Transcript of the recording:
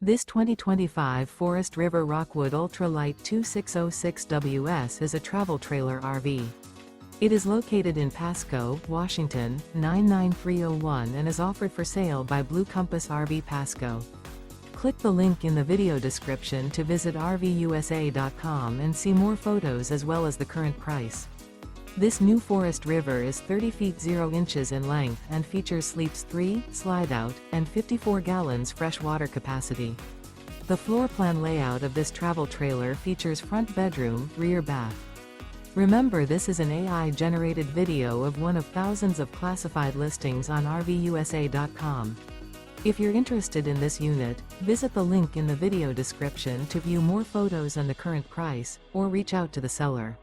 This 2025 Forest River Rockwood Ultralight 2606WS is a travel trailer RV. It is located in Pasco, Washington, 99301 and is offered for sale by Blue Compass RV Pasco. Click the link in the video description to visit RVUSA.com and see more photos as well as the current price. This new Forest River is 30 feet 0 inches in length and features sleeps 3, Slideout, and 54 gallons fresh water capacity. The floor plan layout of this travel trailer features front bedroom, rear bath. Remember, this is an AI-generated video of one of thousands of classified listings on RVUSA.com. If you're interested in this unit, visit the link in the video description to view more photos and the current price, or reach out to the seller.